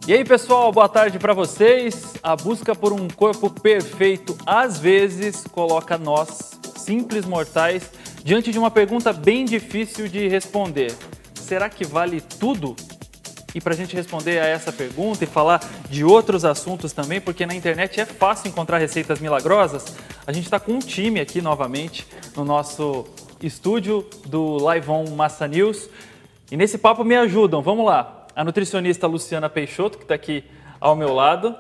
E aí, pessoal, boa tarde para vocês. A busca por um corpo perfeito, às vezes, coloca nós, simples mortais, diante de uma pergunta bem difícil de responder. Será que vale tudo? E para a gente responder a essa pergunta e falar de outros assuntos também, porque na internet é fácil encontrar receitas milagrosas, a gente está com um time aqui novamente no nosso estúdio do Live On Massa News. E nesse papo me ajudam, vamos lá. A nutricionista Luciana Peixoto, que está aqui ao meu lado.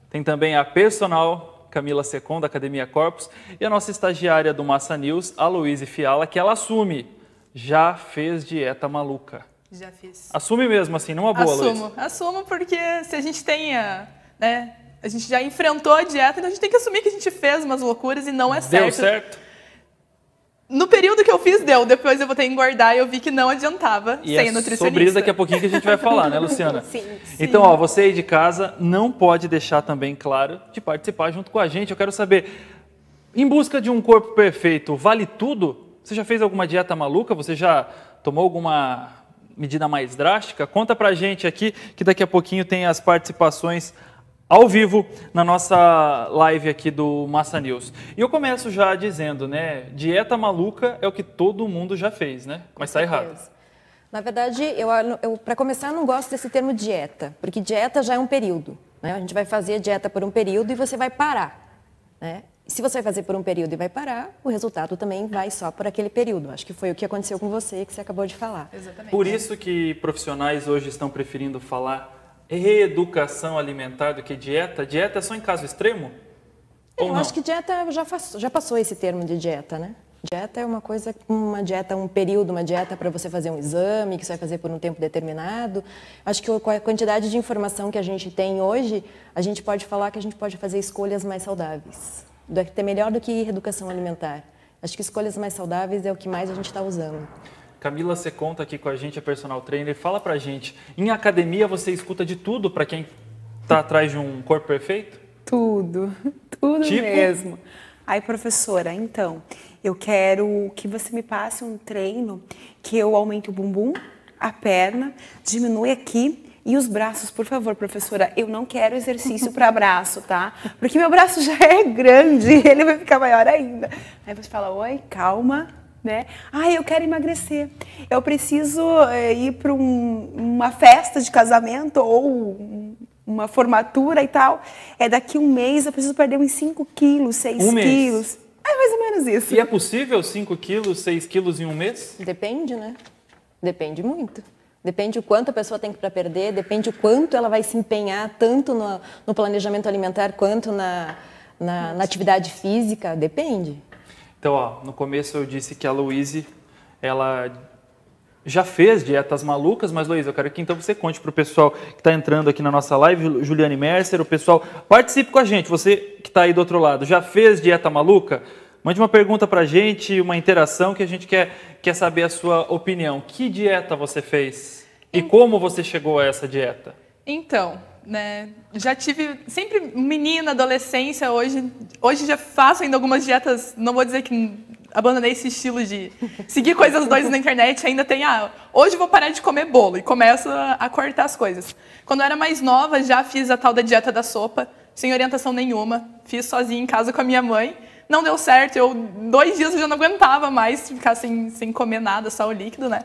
Tem também a personal Camila Secon, da Academia Corpus. E a nossa estagiária do Massa News, a Luíse Fiala, que ela assume. Já fez dieta maluca. Já fiz. Assume mesmo, assim, numa boa, Luíse? Assumo porque se a gente tenha, né, a gente já enfrentou a dieta, então a gente tem que assumir que a gente fez umas loucuras e não é certo. Deu certo? No período que eu fiz, deu. Depois eu voltei a engordar e eu vi que não adiantava sem a nutricionista. Sobre isso daqui a pouquinho que a gente vai falar, né, Luciana? Sim. Então, ó, você aí de casa não pode deixar também, claro, de participar junto com a gente. Eu quero saber, em busca de um corpo perfeito, vale tudo? Você já fez alguma dieta maluca? Você já tomou alguma medida mais drástica? Conta pra gente aqui, que daqui a pouquinho tem as participações ao vivo na nossa live aqui do Massa News. E eu começo já dizendo, né, dieta maluca é o que todo mundo já fez, né? Mas está errado. Na verdade, eu para começar, não gosto desse termo dieta, porque dieta já é um período, né? A gente vai fazer a dieta por um período e você vai parar, né? Se você vai fazer por um período e vai parar, o resultado também vai só por aquele período. Acho que foi o que aconteceu com você, que você acabou de falar. Exatamente. Por isso que profissionais hoje estão preferindo falar reeducação alimentar do que dieta? Dieta é só em caso extremo? Ou eu não? acho que dieta já passou esse termo de dieta, né? Dieta é uma coisa, uma dieta, um período, uma dieta para você fazer um exame, que você vai fazer por um tempo determinado. Acho que com a quantidade de informação que a gente tem hoje, a gente pode falar que a gente pode fazer escolhas mais saudáveis. Até melhor do que reeducação alimentar. Acho que escolhas mais saudáveis é o que mais a gente está usando. Camila Secon tá aqui com a gente, a personal trainer. Fala pra gente, em academia você escuta de tudo para quem tá atrás de um corpo perfeito? Tudo Tipo? mesmo. Aí, professora, então, eu quero que você me passe um treino que eu aumente o bumbum, a perna, diminui aqui e os braços, por favor, professora. Eu não quero exercício para braço, tá? Porque meu braço já é grande, ele vai ficar maior ainda. Aí você fala, oi, calma. Né? Eu quero emagrecer, eu preciso ir para uma festa de casamento ou uma formatura e tal, daqui um mês eu preciso perder uns 5 quilos, 6 quilos. É mais ou menos isso. E é possível 5 quilos, 6 quilos em um mês? Depende, né? Depende muito. Depende o quanto a pessoa tem para perder, depende o quanto ela vai se empenhar tanto no planejamento alimentar quanto na atividade física, depende. Então, ó, no começo eu disse que a Luíse, ela já fez dietas malucas, mas Luíse, eu quero que então você conte para o pessoal que está entrando aqui na nossa live, Juliane Mercer, o pessoal, participe com a gente, você que está aí do outro lado, já fez dieta maluca? Mande uma pergunta para a gente, uma interação que a gente quer saber a sua opinião. Que dieta você fez? E como você chegou a essa dieta? Então, né, já tive sempre menina, adolescência, hoje já faço ainda algumas dietas, não vou dizer que abandonei esse estilo de seguir coisas doidas na internet, ainda tem, hoje vou parar de comer bolo e começo a cortar as coisas. Quando eu era mais nova, já fiz a tal da dieta da sopa, sem orientação nenhuma, fiz sozinha em casa com a minha mãe, não deu certo, 2 dias eu já não aguentava mais ficar sem comer nada, só o líquido, né?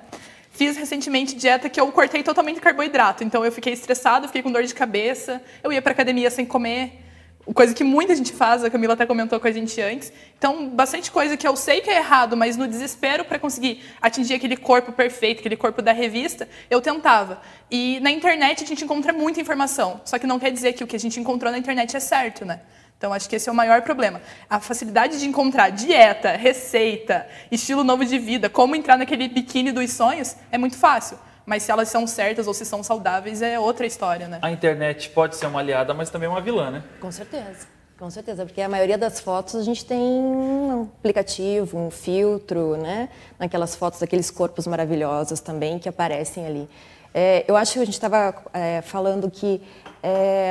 Fiz recentemente dieta que eu cortei totalmente carboidrato, então eu fiquei estressada, fiquei com dor de cabeça, eu ia para academia sem comer, coisa que muita gente faz, a Camila até comentou com a gente antes. Então, bastante coisa que eu sei que é errado, mas no desespero para conseguir atingir aquele corpo perfeito, aquele corpo da revista, eu tentava. E na internet a gente encontra muita informação, só que não quer dizer que o que a gente encontrou na internet é certo, né? Então, acho que esse é o maior problema. A facilidade de encontrar dieta, receita, estilo novo de vida, como entrar naquele biquíni dos sonhos, é muito fácil. Mas se elas são certas ou se são saudáveis, é outra história, né? A internet pode ser uma aliada, mas também uma vilã, né? Com certeza, porque a maioria das fotos a gente tem um aplicativo, um filtro, né? Naquelas fotos daqueles corpos maravilhosos também que aparecem ali. Eu acho que a gente estava falando que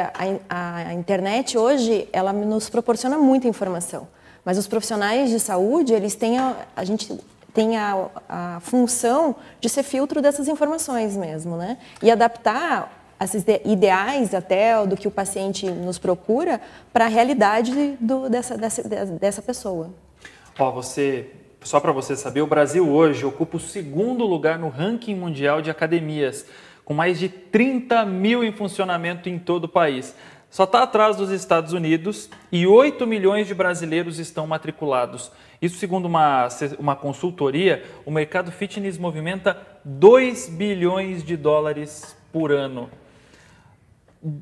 a internet hoje, ela nos proporciona muita informação, mas os profissionais de saúde, eles têm a gente tem a função de ser filtro dessas informações mesmo, né? E adaptar esses ideais até do que o paciente nos procura para a realidade dessa pessoa. Ó, só para você saber, o Brasil hoje ocupa o 2º lugar no ranking mundial de academias, com mais de 30 mil em funcionamento em todo o país. Só está atrás dos Estados Unidos e 8 milhões de brasileiros estão matriculados. Isso segundo uma consultoria, o mercado fitness movimenta 2 bilhões de dólares por ano.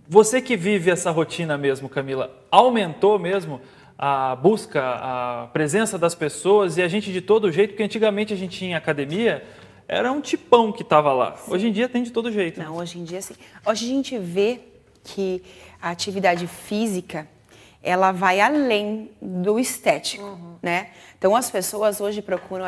Você que vive essa rotina mesmo, Camila, aumentou mesmo a busca, a presença das pessoas e a gente de todo jeito, porque antigamente a gente tinha academia, era um tipão que estava lá. Sim. Hoje em dia tem de todo jeito. Não, hoje em dia sim. Hoje a gente vê que a atividade física, ela vai além do estético, né? Então as pessoas hoje procuram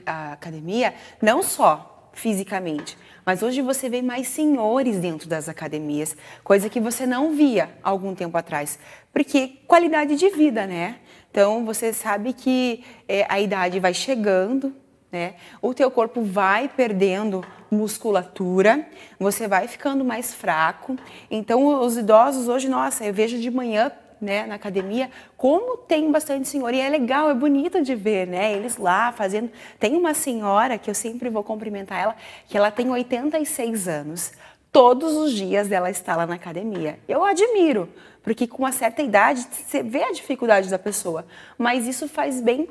a academia não só fisicamente, mas hoje você vê mais senhores dentro das academias, coisa que você não via há algum tempo atrás, porque qualidade de vida, né? Então você sabe que a idade vai chegando, né? O teu corpo vai perdendo musculatura, você vai ficando mais fraco. Então os idosos hoje, nossa, eu vejo de manhã, né, na academia, como tem bastante senhor, e é legal, é bonito de ver, né, eles lá fazendo. Tem uma senhora que eu sempre vou cumprimentar ela, que ela tem 86 anos, todos os dias ela está lá na academia. Eu admiro, porque com uma certa idade você vê a dificuldade da pessoa, mas isso faz bem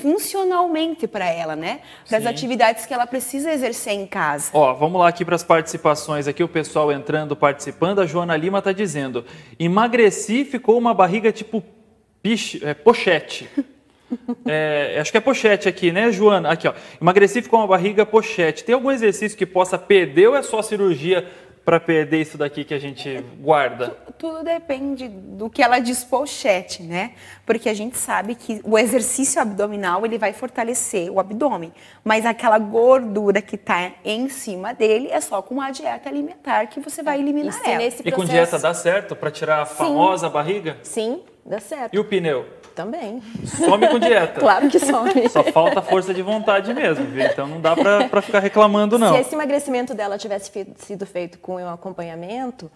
funcionalmente para ela, né? Para as atividades que ela precisa exercer em casa. Ó, vamos lá aqui para as participações, aqui o pessoal entrando, participando. A Joana Lima está dizendo, emagreci, ficou uma barriga tipo pochete. Acho que é pochete aqui, né, Joana? Aqui, ó, emagreci, ficou uma barriga pochete. Tem algum exercício que possa perder ou é só cirurgia para perder isso daqui que a gente guarda? Tudo depende do que ela diz pochete, né? Porque a gente sabe que o exercício abdominal, ele vai fortalecer o abdômen, mas aquela gordura que está em cima dele é só com a dieta alimentar que você vai eliminar ela. E com dieta dá certo para tirar a famosa barriga? Sim, dá certo. E o pneu? Também. Some com dieta. Claro que some. Só falta força de vontade mesmo, viu? Então não dá para ficar reclamando, não. Se esse emagrecimento dela tivesse sido feito com um acompanhamento,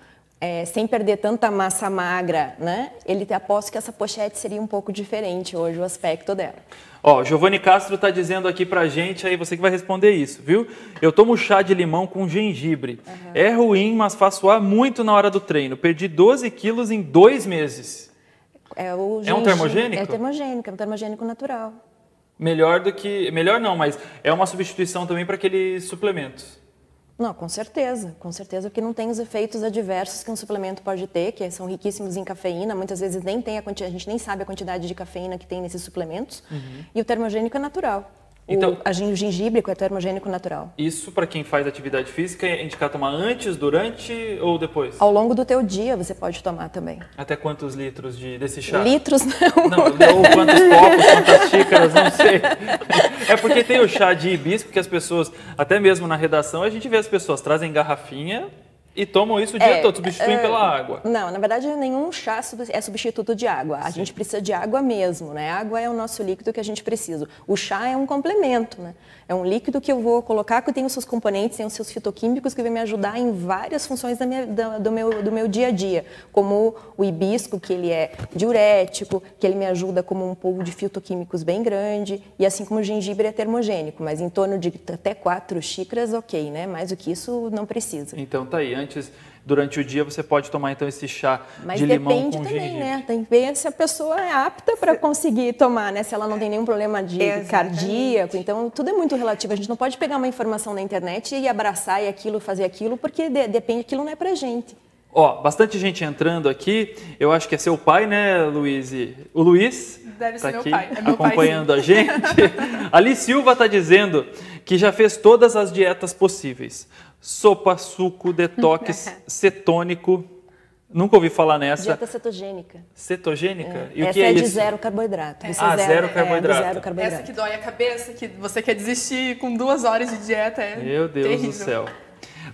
sem perder tanta massa magra, né? Aposto que essa pochete seria um pouco diferente hoje, o aspecto dela. Ó, Giovanni Castro está dizendo aqui pra gente, aí você que vai responder isso, viu? Eu tomo chá de limão com gengibre. É ruim, mas faço suar muito na hora do treino. Perdi 12 quilos em 2 meses. É um termogênico? É um termogênico natural. Melhor não, mas é uma substituição também para aqueles suplementos. Não, com certeza, porque não tem os efeitos adversos que um suplemento pode ter, que são riquíssimos em cafeína, muitas vezes nem tem a gente nem sabe a quantidade de cafeína que tem nesses suplementos, e o termogênico é natural. Então, o gengíbrico é termogênico natural. Isso, para quem faz atividade física, é indicado tomar antes, durante ou depois? Ao longo do teu dia você pode tomar também. Até quantos litros desse chá? Litros não. Ou quantos copos, quantas xícaras, não sei. É porque tem o chá de hibisco que as pessoas, até mesmo na redação, a gente vê as pessoas trazem garrafinha e tomam isso o dia todo, substituem pela água. Não, na verdade nenhum chá é substituto de água. A gente precisa de água mesmo, né? A água é o nosso líquido que a gente precisa. O chá é um complemento, né? É um líquido que eu vou colocar, que tem os seus componentes, tem os seus fitoquímicos que vai me ajudar em várias funções do meu dia a dia. Como o hibisco, que ele é diurético, que ele me ajuda como um pool de fitoquímicos bem grande. E assim como o gengibre é termogênico, mas em torno de até 4 xícaras, ok, né? Mais do que isso, não precisa. Então tá aí, durante o dia você pode tomar então esse chá de limão com gengibre. Mas né? Tem que ver se a pessoa é apta para conseguir tomar, né? Se ela não tem nenhum problema cardíaco. Então tudo é muito relativo. A gente não pode pegar uma informação na internet e abraçar e fazer aquilo, porque depende, aquilo não é pra gente. Ó, bastante gente entrando aqui. Eu acho que é seu pai, né, Luiz? O Luiz deve ser aqui meu pai. É meu acompanhando pai, a gente. Ali Silva está dizendo que já fez todas as dietas possíveis. Sopa, suco, detox, cetônico. Nunca ouvi falar nessa. Dieta cetogênica. Cetogênica? E essa o que é isso? De zero carboidrato. Zero carboidrato. Zero carboidrato. Essa que dói a cabeça, que você quer desistir com 2 horas de dieta, Meu Deus terrível. do céu.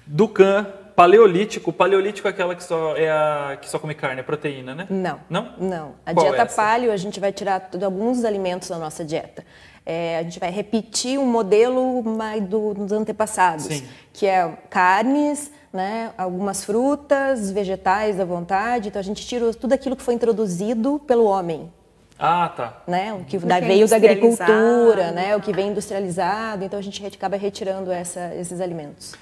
Ducan, paleolítico. Paleolítico é aquela que só come carne, é proteína, né? Não. Não? Não. A Qual dieta é essa? paleo, a gente vai tirar alguns alimentos da nossa dieta. A gente vai repetir um modelo dos antepassados, Sim. que é carnes, né, algumas frutas, vegetais à vontade. Então a gente tira tudo aquilo que foi introduzido pelo homem. Ah, tá. Né, o que Porque veio da agricultura, industrializado. né, o que vem industrializado. Então a gente acaba retirando esses alimentos.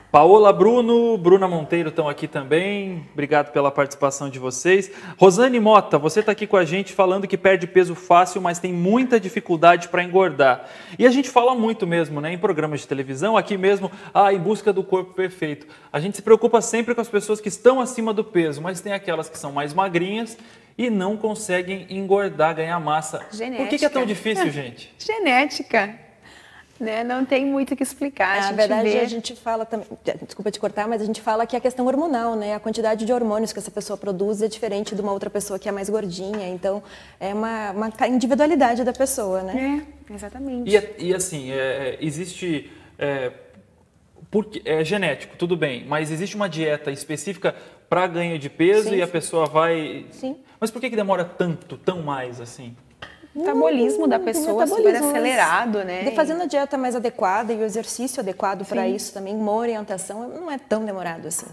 Paola, Bruna Monteiro estão aqui também. Obrigado pela participação de vocês. Rosane Mota, você está aqui com a gente falando que perde peso fácil, mas tem muita dificuldade para engordar. E a gente fala muito mesmo, né, em programas de televisão, aqui mesmo, em busca do corpo perfeito. A gente se preocupa sempre com as pessoas que estão acima do peso, mas tem aquelas que são mais magrinhas e não conseguem engordar, ganhar massa. Genética. Por que é tão difícil, gente? Genética. Né? Não tem muito o que explicar. Na verdade, a gente fala também, desculpa te cortar, mas a gente fala que é a questão hormonal, né? A quantidade de hormônios que essa pessoa produz é diferente de uma outra pessoa que é mais gordinha. Então, é uma individualidade da pessoa, né? Exatamente. E assim, existe... porque é genético, tudo bem, mas existe uma dieta específica para ganho de peso e a pessoa vai... Sim. Mas por que demora tão mais assim? O metabolismo da pessoa super acelerado, né? Fazendo a dieta mais adequada e o exercício adequado para isso também, uma orientação, não é tão demorado assim.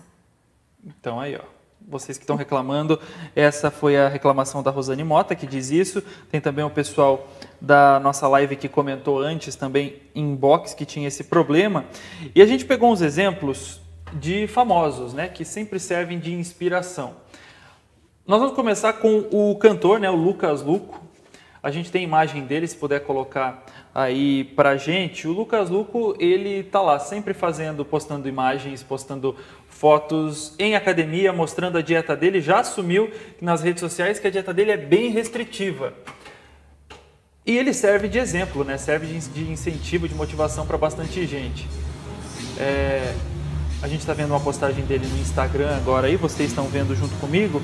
Então aí, ó, vocês que estão reclamando, essa foi a reclamação da Rosane Mota, que diz isso. Tem também o pessoal da nossa live que comentou antes também, inbox, que tinha esse problema. E a gente pegou uns exemplos de famosos, né, que sempre servem de inspiração. Nós vamos começar com o cantor, né, o Lucas Luco. A gente tem imagem dele, se puder colocar aí pra gente. O Lucas Luco, ele tá lá sempre postando imagens, postando fotos em academia, mostrando a dieta dele. Já assumiu nas redes sociais que a dieta dele é bem restritiva. E ele serve de exemplo, né? Serve de incentivo, de motivação para bastante gente. A gente está vendo uma postagem dele no Instagram agora aí, vocês estão vendo junto comigo.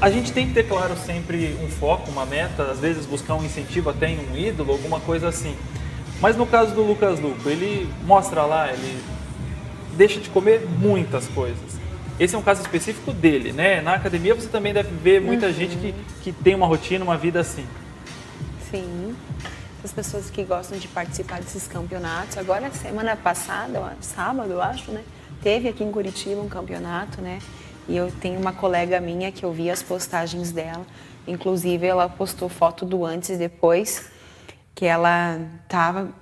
A gente tem que ter, claro, sempre um foco, uma meta, às vezes buscar um incentivo até em um ídolo, alguma coisa assim. Mas no caso do Lucas Luco, ele mostra lá, ele deixa de comer muitas coisas. Esse é um caso específico dele, né? Na academia você também deve ver muita gente que tem uma rotina, uma vida assim. Sim. As pessoas que gostam de participar desses campeonatos. Agora, semana passada, sábado, eu acho, né? Teve aqui em Curitiba um campeonato, né? E eu tenho uma colega minha que eu vi as postagens dela. Inclusive, ela postou foto do antes e depois, que ela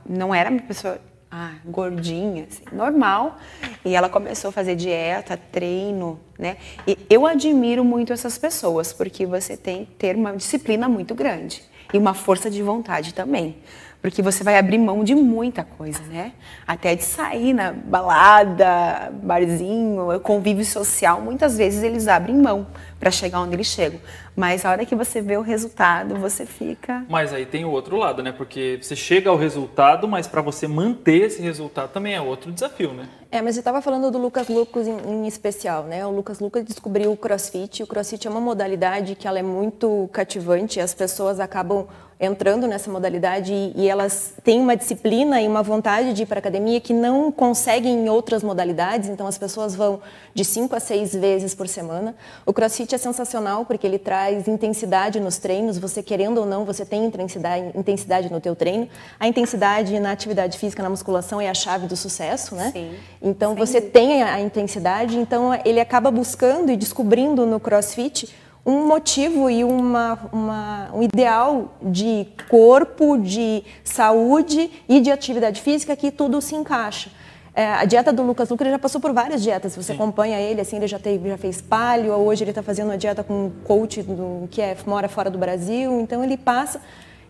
não era uma pessoa gordinha, assim, normal. E ela começou a fazer dieta, treino, né? E eu admiro muito essas pessoas, porque você tem que ter uma disciplina muito grande. E uma força de vontade também. Porque você vai abrir mão de muita coisa, né? Até de sair na balada, barzinho, convívio social, muitas vezes eles abrem mão para chegar onde eles chegam. Mas a hora que você vê o resultado, você fica... Mas aí tem o outro lado, né? Porque você chega ao resultado, mas para você manter esse resultado também é outro desafio, né? Mas você estava falando do Lucas Luco em especial, né? O Lucas Luco descobriu o CrossFit. O CrossFit é uma modalidade que ela é muito cativante. As pessoas acabam entrando nessa modalidade e elas têm uma disciplina e uma vontade de ir para a academia que não conseguem em outras modalidades. Então, as pessoas vão de 5 a 6 vezes por semana. O CrossFit é sensacional porque ele traz intensidade nos treinos. Você querendo ou não, você tem intensidade no teu treino. A intensidade na atividade física, na musculação, é a chave do sucesso, né? Sim. Então, você tem a intensidade. Então, ele acaba buscando e descobrindo no CrossFit um motivo e um ideal de corpo, de saúde e de atividade física que tudo se encaixa. A dieta do Lucas Luco, ele já passou por várias dietas. Se você acompanha ele, assim, ele já fez paleo, hoje ele está fazendo uma dieta com um coach que mora fora do Brasil. Então ele passa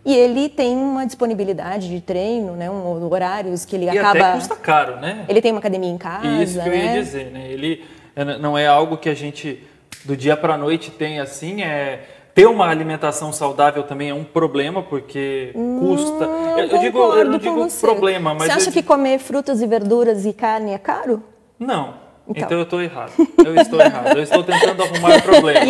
e ele tem uma disponibilidade de treino, né, horários que ele acaba... E até custa caro, né? Ele tem uma academia em casa, Isso que eu ia dizer, né? Ele não é algo que a gente... do dia para a noite tem assim, ter uma alimentação saudável também é um problema, porque custa. Eu não digo problema, mas... Você acha que comer frutas e verduras e carne é caro? Não. Então eu estou errado. Eu estou tentando arrumar o problema.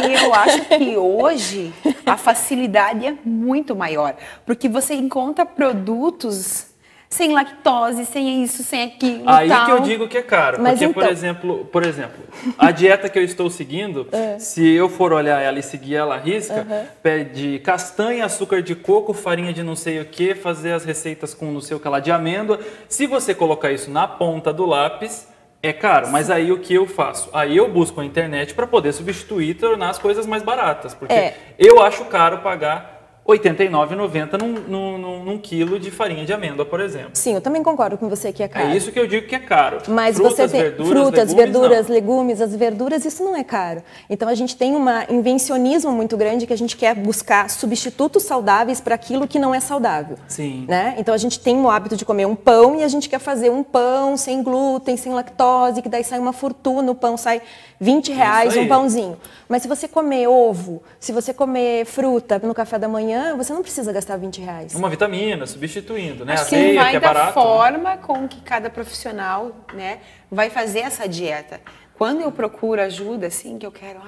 E eu acho que hoje a facilidade é muito maior, porque você encontra produtos sem lactose, sem isso, sem aquilo. Aí tal. que eu digo que é caro. Mas Porque, então... por exemplo, a dieta que eu estou seguindo, se eu for olhar ela e seguir ela à risca, pede castanha, açúcar de coco, farinha de não sei o que, fazer as receitas com não sei o que lá de amêndoa. Se você colocar isso na ponta do lápis, é caro. Mas aí o que eu faço? Aí eu busco a internet para poder substituir e tornar as coisas mais baratas. Porque eu acho caro pagar R$ 89,90 num quilo de farinha de amêndoa, por exemplo. Sim, eu também concordo com você que é caro. É isso que eu digo que é caro. Mas frutas, você tem verduras, verduras, legumes, as verduras, isso não é caro. Então a gente tem um invencionismo muito grande que a gente quer buscar substitutos saudáveis para aquilo que não é saudável. Sim. Né? Então a gente tem o hábito de comer um pão e a gente quer fazer um pão sem glúten, sem lactose, que daí sai uma fortuna, o pão sai R$20 um pãozinho. Mas se você comer ovo, se você comer fruta no café da manhã, você não precisa gastar R$20. Uma vitamina, substituindo, né? Acho que Aveia, vai que é da barato. forma com que cada profissional, né, vai fazer essa dieta. Quando eu procuro ajuda, assim, que eu quero,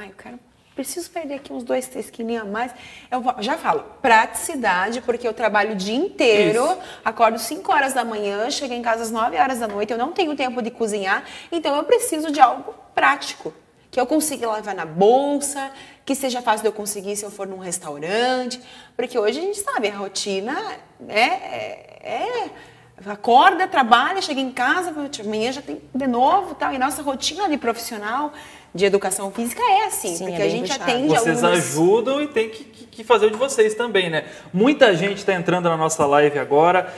preciso perder aqui uns 2, 3 quilinhos a mais, eu já falo, praticidade, porque eu trabalho o dia inteiro, acordo 5 horas da manhã, chego em casa às 9 horas da noite, eu não tenho tempo de cozinhar, então eu preciso de algo prático, que eu consiga levar na bolsa, que seja fácil de eu conseguir se eu for num restaurante, porque hoje a gente sabe, a rotina acorda, trabalha, chega em casa, amanhã já tem de novo, tal, e nossa rotina de profissional de educação física é assim, Sim, porque é a bem gente puxado. atende Vocês ajudam e tem que fazer o de vocês também, né? Muita gente está entrando na nossa live agora.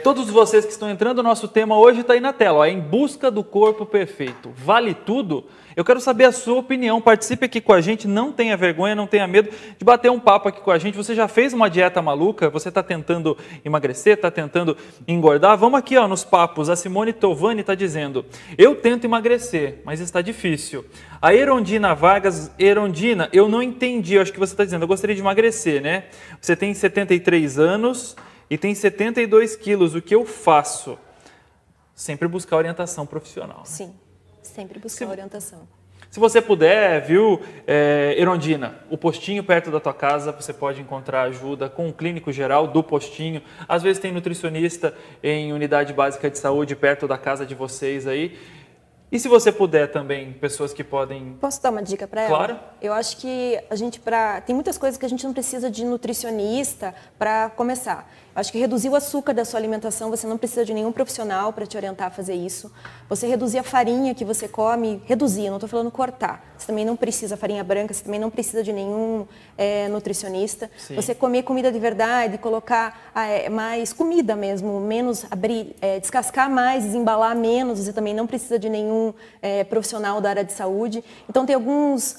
Todos vocês que estão entrando, o nosso tema hoje está aí na tela, ó, em busca do corpo perfeito. Vale tudo? Eu quero saber a sua opinião. Participe aqui com a gente, não tenha vergonha, não tenha medo de bater um papo aqui com a gente. Você já fez uma dieta maluca? Você está tentando emagrecer? Está tentando engordar? Vamos aqui ó, nos papos. A Simone Tovani está dizendo, eu tento emagrecer, mas está difícil. A Erondina Vargas, Erondina, eu não entendi, eu acho que você está dizendo, eu gostaria de emagrecer, né? Você tem 73 anos e tem 72 quilos, o que eu faço? Sempre buscar orientação profissional. Né? Sim, sempre buscar orientação. Se você puder, viu, Erondina, o postinho perto da tua casa, você pode encontrar ajuda com o clínico geral do postinho. Às vezes tem nutricionista em unidade básica de saúde perto da casa de vocês aí. E se você puder também, pessoas que podem... Posso dar uma dica para ela? Claro. Eu acho que a gente, tem muitas coisas que a gente não precisa de nutricionista para começar. Eu acho que reduzir o açúcar da sua alimentação, você não precisa de nenhum profissional para te orientar a fazer isso. Você reduzir a farinha que você come, reduzir, não estou falando cortar. Você também não precisa farinha branca, você também não precisa de nenhum nutricionista. Sim. Você comer comida de verdade, colocar mais comida mesmo, menos abrir, descascar mais, desembalar menos, você também não precisa de nenhum profissional da área de saúde. Então tem alguns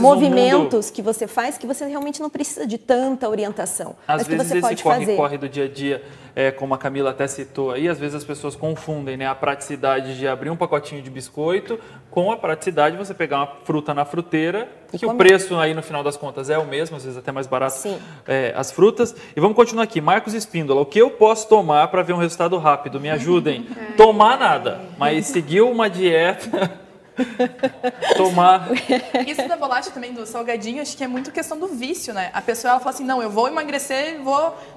movimentos que você faz que você realmente não precisa de tanta orientação. Às mas que vezes você pode fazer. corre do dia a dia, como a Camila até citou aí, às vezes as pessoas confundem, né, a praticidade de abrir um pacotinho de biscoito com a praticidade de você pegar uma fruta na fruteira, que o preço aí no final das contas é o mesmo, às vezes até mais barato as frutas. E vamos continuar aqui. Marcos Espíndola, o que eu posso tomar para ver um resultado rápido? Me ajudem. Tomar nada, mas seguir uma dieta... Tomar. Isso da bolacha também, do salgadinho, acho que é muito questão do vício, né? A pessoa ela fala assim, não, eu vou emagrecer,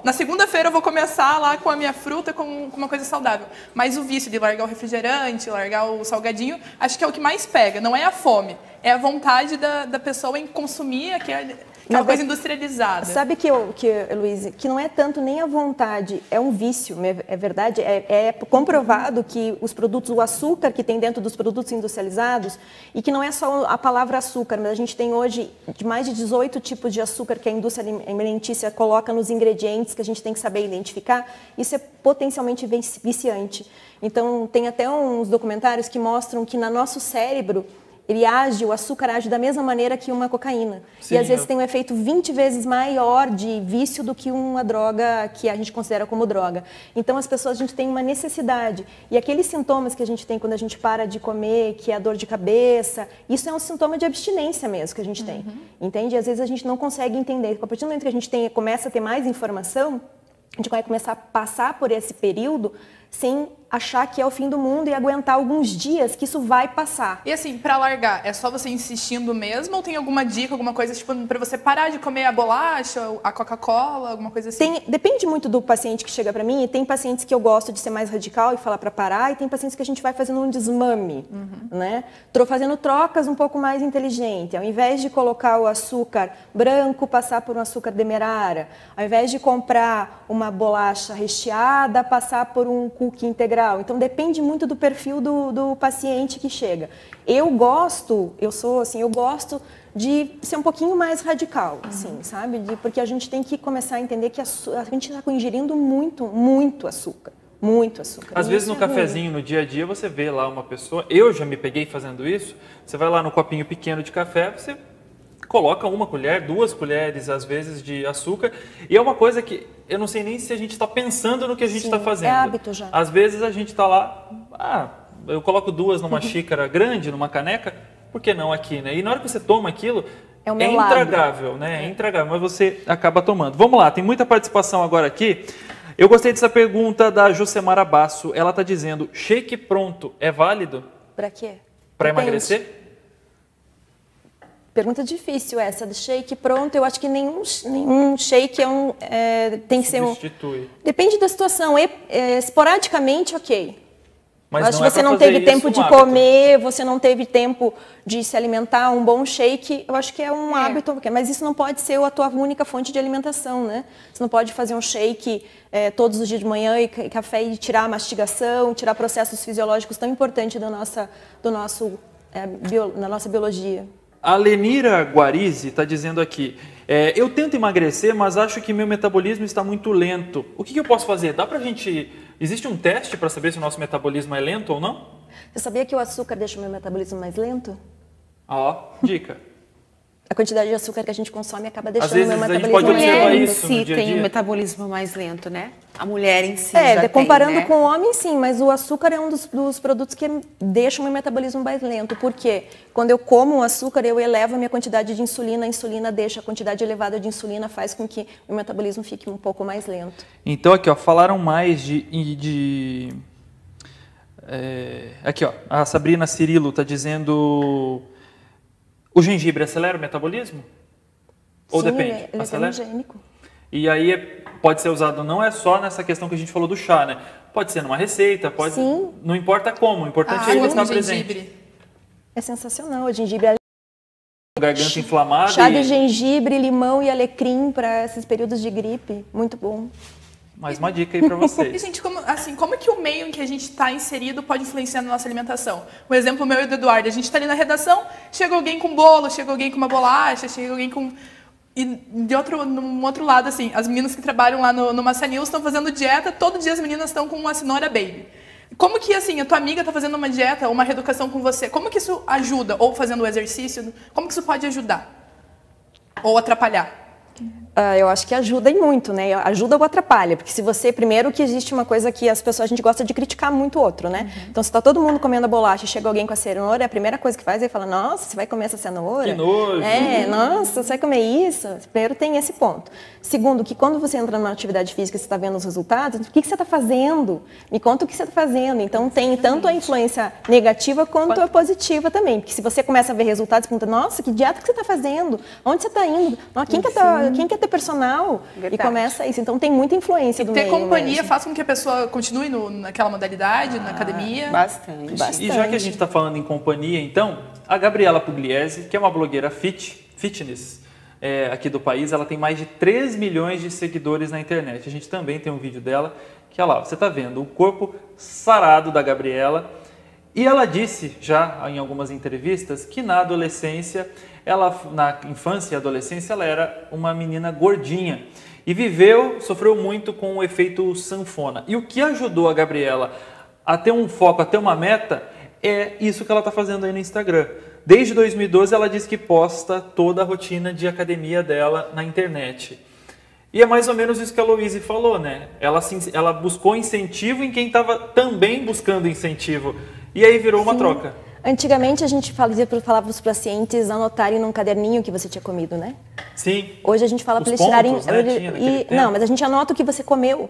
na segunda-feira eu vou começar lá com a minha fruta, com uma coisa saudável. Mas o vício de largar o refrigerante, largar o salgadinho, acho que é o que mais pega, não é a fome, é a vontade da pessoa em consumir aquela coisa industrializada. Sabe Luiz, que não é tanto nem a vontade, é um vício, é verdade, é comprovado que os produtos, o açúcar que tem dentro dos produtos industrializados, e que não é só a palavra açúcar, mas a gente tem hoje mais de 18 tipos de açúcar que a indústria alimentícia coloca nos ingredientes, que a gente tem que saber identificar, isso é potencialmente viciante. Então, tem até uns documentários que mostram que no nosso cérebro, o açúcar age da mesma maneira que uma cocaína. Sim, e às vezes tem um efeito 20 vezes maior de vício do que uma droga que a gente considera como droga. Então a gente tem uma necessidade. E aqueles sintomas que a gente tem quando a gente para de comer, que é a dor de cabeça, isso é um sintoma de abstinência mesmo que a gente tem. Entende? E às vezes a gente não consegue entender. A partir do momento que a gente começa a ter mais informação, a gente vai começar a passar por esse período sem achar que é o fim do mundo e aguentar alguns dias que isso vai passar. E assim, pra largar, é só você insistindo mesmo ou tem alguma dica, alguma coisa, tipo, pra você parar de comer a bolacha, a Coca-Cola, alguma coisa assim? Depende muito do paciente que chega para mim, e tem pacientes que eu gosto de ser mais radical e falar para parar, e tem pacientes que a gente vai fazendo um desmame, né? Fazendo trocas um pouco mais inteligente. Ao invés de colocar o açúcar branco, passar por um açúcar demerara. Ao invés de comprar uma bolacha recheada, passar por um cookie integral. Então, depende muito do perfil do paciente que chega. Eu gosto de ser um pouquinho mais radical, assim, sabe? Porque a gente tem que começar a entender que a gente está ingerindo muito açúcar. Muito açúcar. Às vezes no cafezinho, no dia a dia, você vê lá uma pessoa, eu já me peguei fazendo isso, você vai lá no copinho pequeno de café, você coloca 1 colher, 2 colheres, às vezes, de açúcar. E é uma coisa que eu não sei nem se a gente está pensando no que a gente está fazendo. É hábito já. Às vezes a gente está lá, eu coloco 2 numa xícara grande, numa caneca, por que não aqui, né? E na hora que você toma aquilo, é intragável, né? É intragável, mas você acaba tomando. Vamos lá, tem muita participação agora aqui. Eu gostei dessa pergunta da Josemara Basso. Ela está dizendo, shake pronto é válido? Para quê? Para emagrecer? Pergunta difícil essa, do shake pronto. Eu acho que nenhum shake tem que ser um... Depende da situação. Esporadicamente, ok. Mas acho que você não teve tempo de comer, você não teve tempo de se alimentar, um bom shake, eu acho que é um hábito. Mas isso não pode ser a tua única fonte de alimentação, né? Você não pode fazer um shake todos os dias de manhã e café e tirar a mastigação, tirar processos fisiológicos tão importantes da nossa biologia. A Lenira Guarizi está dizendo aqui, eu tento emagrecer, mas acho que meu metabolismo está muito lento. O que eu posso fazer? Dá pra gente... Existe um teste para saber se o nosso metabolismo é lento ou não? Você sabia que o açúcar deixa o meu metabolismo mais lento? Dica. A quantidade de açúcar que a gente consome acaba deixando o meu metabolismo metabolismo mais lento. Às vezes a gente pode observar mulher isso em si no dia a dia. tem um metabolismo mais lento, né? A mulher em si comparando tem, né? com o homem, sim, mas o açúcar é um dos produtos que deixa o meu metabolismo mais lento. Por quê? Quando eu como o açúcar, eu elevo a minha quantidade de insulina, a insulina deixa a quantidade elevada de insulina, faz com que o metabolismo fique um pouco mais lento. Então, aqui, falaram mais aqui, a Sabrina Cirilo está dizendo... O gengibre acelera o metabolismo? Ou sim, depende? Ele é termogênico. E aí pode ser usado, não é só nessa questão que a gente falou do chá, né? Pode ser numa receita, pode... Sim. Não importa como, o importante é ele estar presente. É sensacional, o gengibre é garganta inflamada. Chá de gengibre, limão e alecrim para esses períodos de gripe, muito bom. Mais uma dica aí para vocês. E, gente, como que o meio em que a gente está inserido pode influenciar na nossa alimentação? Um exemplo meu e do Eduardo, a gente está ali na redação, chega alguém com bolo, chega alguém com uma bolacha, chega alguém com... E num outro lado, assim, as meninas que trabalham lá no Massa News estão fazendo dieta, todo dia as meninas estão com uma cenoura baby. Como que, assim, a tua amiga está fazendo uma dieta ou uma reeducação com você? Como que isso ajuda? Ou fazendo o exercício? Como que isso pode ajudar? Ou atrapalhar? Eu acho que ajuda e muito, né? Ajuda ou atrapalha, porque se você, primeiro que existe uma coisa que as pessoas, a gente gosta de criticar muito o outro, né? Então, se tá todo mundo comendo a bolacha e chega alguém com a cenoura, a primeira coisa que faz é falar, nossa, você vai comer essa cenoura? Que nojo! Nossa, você vai comer isso? Primeiro tem esse ponto. Segundo, que quando você entra numa atividade física e você está vendo os resultados, o que você está fazendo? Me conta o que você está fazendo. Então, tem tanto a influência negativa quanto a positiva também. Porque se você começa a ver resultados, você pergunta, nossa, que dieta que você está fazendo? Onde você está indo? Quem quer ter personal? Verdade. E começa isso. Então, tem muita influência do meio. Ter companhia faz com que a pessoa continue naquela modalidade, na academia? Bastante. E já que a gente está falando em companhia, então, a Gabriela Pugliese, que é uma blogueira fitness aqui do país, ela tem mais de 3 milhões de seguidores na internet. A gente também tem um vídeo dela, que é lá, você está vendo o corpo sarado da Gabriela. E ela disse já em algumas entrevistas que na adolescência, na infância e adolescência, ela era uma menina gordinha e sofreu muito com o efeito sanfona. E o que ajudou a Gabriela a ter um foco, a ter uma meta, é isso que ela está fazendo aí no Instagram. Desde 2012 ela diz que posta toda a rotina de academia dela na internet. E é mais ou menos isso que a Louise falou, né? Ela buscou incentivo em quem estava também buscando incentivo. E aí virou uma troca. Antigamente a gente falava para os pacientes anotarem num caderninho o que você tinha comido, né? Sim. Hoje a gente fala para eles tirarem... Né? Não, mas a gente anota o que você comeu.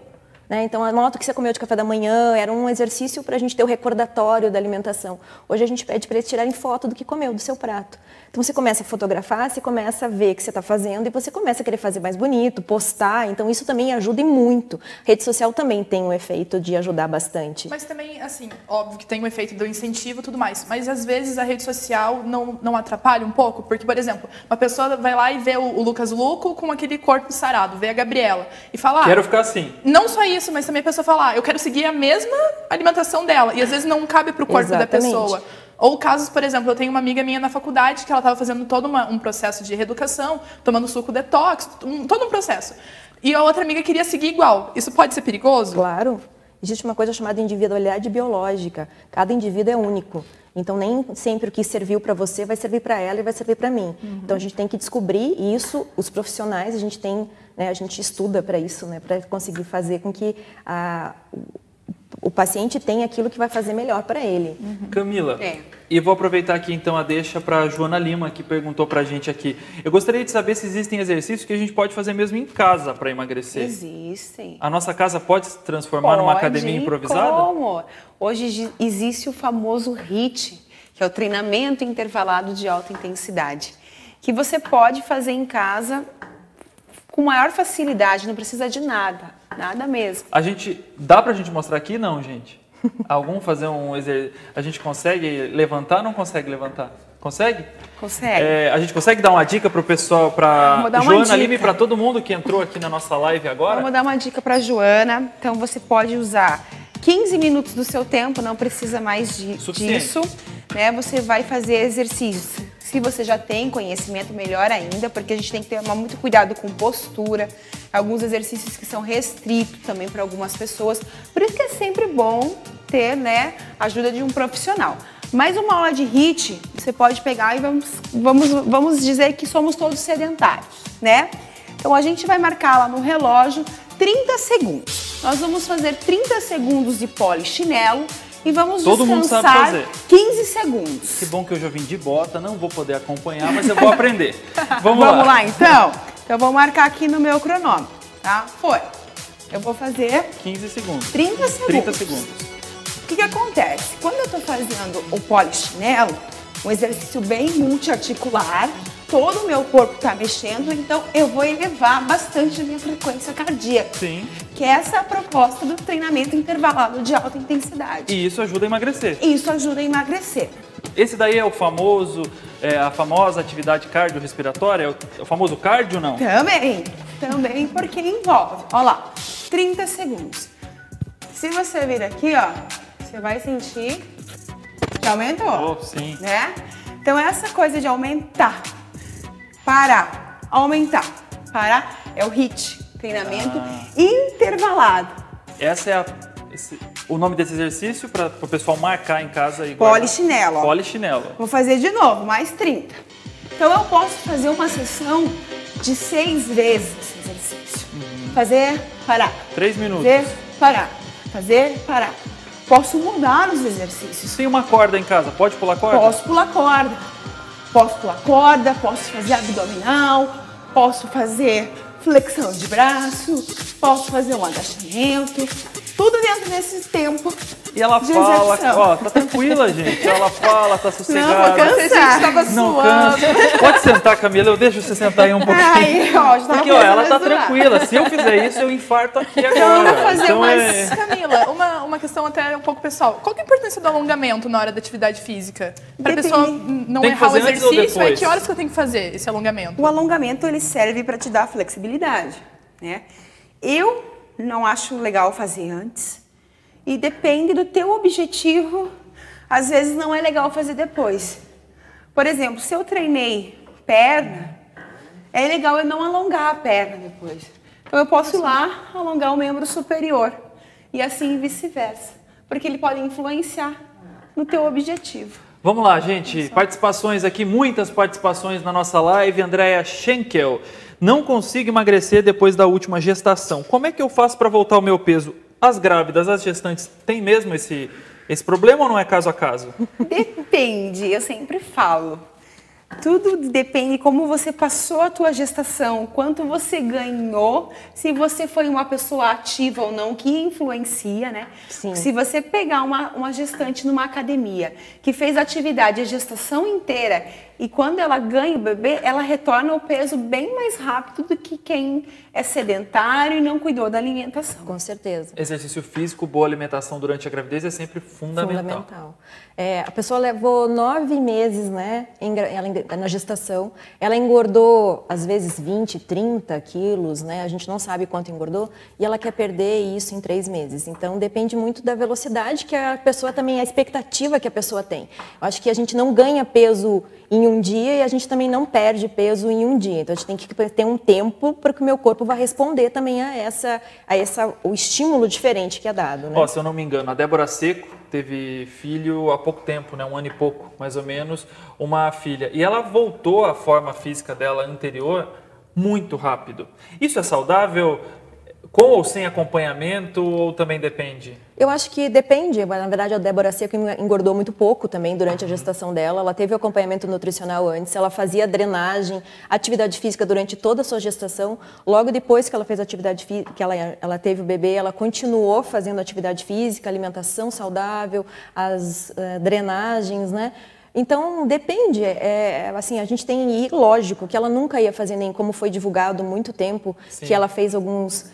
né? Então, anota o que você comeu de café da manhã, era um exercício para a gente ter o recordatório da alimentação. Hoje a gente pede para eles tirarem foto do que comeu, do seu prato. Então, você começa a fotografar, você começa a ver o que você está fazendo e você começa a querer fazer mais bonito, postar. Então, isso também ajuda e muito. A rede social também tem um efeito de ajudar bastante. Mas também, assim, óbvio que tem um efeito do incentivo e tudo mais, mas às vezes a rede social não atrapalha um pouco? Porque, por exemplo, uma pessoa vai lá e vê o Lucas Luco com aquele corpo sarado, vê a Gabriela e fala... Quero ficar assim. Não só isso, mas também a pessoa fala, eu quero seguir a mesma alimentação dela. E às vezes não cabe para o corpo da pessoa. Ou casos, por exemplo, eu tenho uma amiga minha na faculdade que ela estava fazendo todo um processo de reeducação, tomando suco detox, todo um processo. E a outra amiga queria seguir igual. Isso pode ser perigoso? Claro. Existe uma coisa chamada individualidade biológica. Cada indivíduo é único. Então, nem sempre o que serviu para você vai servir para ela e vai servir para mim. Então, a gente tem que descobrir isso. Os profissionais, a gente tem, né, a gente estuda para isso, né, para conseguir fazer com que o paciente tenha aquilo que vai fazer melhor para ele. Camila, e vou aproveitar aqui então a deixa para a Joana Lima, que perguntou para a gente aqui. Eu gostaria de saber se existem exercícios que a gente pode fazer mesmo em casa para emagrecer. Existem. A nossa casa pode se transformar numa academia improvisada? Como? Hoje existe o famoso HIIT, que é o treinamento intervalado de alta intensidade, que você pode fazer em casa com maior facilidade, não precisa de nada. Nada mesmo. Dá pra gente mostrar aqui? Não, gente. Algum fazer um exercício? A gente consegue levantar ou não consegue levantar? Consegue? Consegue. A gente consegue dar uma dica pro pessoal, pra Joana Lima e pra todo mundo que entrou aqui na nossa live agora? Vamos dar uma dica pra Joana. Então você pode usar 15 minutos do seu tempo, não precisa mais disso. Né? Você vai fazer exercícios. Se você já tem conhecimento, melhor ainda, porque a gente tem que ter muito cuidado com postura, alguns exercícios que são restritos também para algumas pessoas. Por isso que é sempre bom ter, né, a ajuda de um profissional. Mais uma aula de HIIT, você pode pegar e vamos dizer que somos todos sedentários, né? Então a gente vai marcar lá no relógio 30 segundos. Nós vamos fazer 30 segundos de polichinelo. E vamos descansar 15 segundos. Que bom que eu já vim de bota, não vou poder acompanhar, mas eu vou aprender. Vamos lá então? Então eu vou marcar aqui no meu cronômetro, tá? Foi. Eu vou fazer 15 segundos. 30 segundos. 30 segundos. O que acontece? Quando eu tô fazendo o polichinelo, um exercício bem multiarticular, todo o meu corpo tá mexendo, então eu vou elevar bastante a minha frequência cardíaca. Sim. Que essa é a proposta do treinamento intervalado de alta intensidade. E isso ajuda a emagrecer. Isso ajuda a emagrecer. Esse daí é a famosa atividade cardiorrespiratória, o famoso cardio, não? Também porque envolve. Olha lá, 30 segundos. Se você vir aqui, ó, você vai sentir que aumentou. Oh, sim. Né? Então essa coisa de aumentar, parar, aumentar, parar, é o HIIT, treinamento intervalado. O nome desse exercício para o pessoal marcar em casa e guardar. Polichinelo. Polichinelo. Vou fazer de novo, mais 30. Então eu posso fazer uma sessão de 6 vezes esse exercício. Fazer, parar. 3 minutos. Fazer, parar. Fazer, parar. Posso mudar os exercícios. Tem uma corda em casa, pode pular corda? Posso pular corda. Posso pular corda, posso fazer abdominal, posso fazer flexão de braço, posso fazer um agachamento, tudo dentro desse tempo. E ela fala, ó, tá tranquila, gente. Ela fala, tá sossegada. Não, vou cansar. A gente tava suando. Cansa. Pode sentar, Camila, eu deixo você sentar aí um pouquinho. Aí, ó, já porque, ó, ela tá tranquila. Se eu fizer isso, eu infarto aqui agora. Então, eu vou fazer umas... Camila, uma questão até um pouco pessoal. Qual que é a importância do alongamento na hora da atividade física? Pra pessoa não errar o exercício, que horas que eu tenho que fazer esse alongamento? O alongamento, ele serve para te dar flexibilidade, né? Eu não acho legal fazer antes. E depende do teu objetivo, às vezes não é legal fazer depois. Por exemplo, se eu treinei perna, é legal eu não alongar a perna depois. Então eu posso ir lá alongar o membro superior e assim vice-versa, porque ele pode influenciar no teu objetivo. Vamos lá, gente. Participações aqui, muitas participações na nossa live. Andréa Schenkel. Não consigo emagrecer depois da última gestação. Como é que eu faço para voltar ao meu peso? As grávidas, as gestantes, tem mesmo esse problema ou não é caso a caso? Depende, eu sempre falo. Tudo depende como você passou a tua gestação, quanto você ganhou, se você foi uma pessoa ativa ou não, que influencia, né? Sim. Se você pegar uma gestante numa academia que fez atividade a gestação inteira e quando ela ganha o bebê, ela retorna o peso bem mais rápido do que quem é sedentário e não cuidou da alimentação. Com certeza. Exercício físico, boa alimentação durante a gravidez é sempre fundamental. A pessoa levou 9 meses, né, na gestação. Ela engordou, às vezes, 20, 30 quilos, né? A gente não sabe quanto engordou. E ela quer perder isso em 3 meses. Então, depende muito da velocidade que a pessoa também, a expectativa que a pessoa tem. Eu acho que a gente não ganha peso em um dia e a gente também não perde peso em um dia. Então, a gente tem que ter um tempo para que o meu corpo vá responder também o estímulo diferente que é dado, né? Ó, se eu não me engano, a Débora Seco teve filho há pouco tempo, né? 1 ano e pouco, mais ou menos, uma filha. E ela voltou à forma física dela anterior muito rápido. Isso é saudável? Com ou sem acompanhamento, ou também depende? Eu acho que depende. Na verdade, a Débora Seco engordou muito pouco também durante a gestação dela. Ela teve acompanhamento nutricional antes, ela fazia drenagem, atividade física durante toda a sua gestação. Logo depois que ela fez atividade física, que ela teve o bebê, ela continuou fazendo atividade física, alimentação saudável, as drenagens, né? Então, depende. Assim, a gente tem, lógico, que ela nunca ia fazer nem como foi divulgado há muito tempo, Sim. que ela fez alguns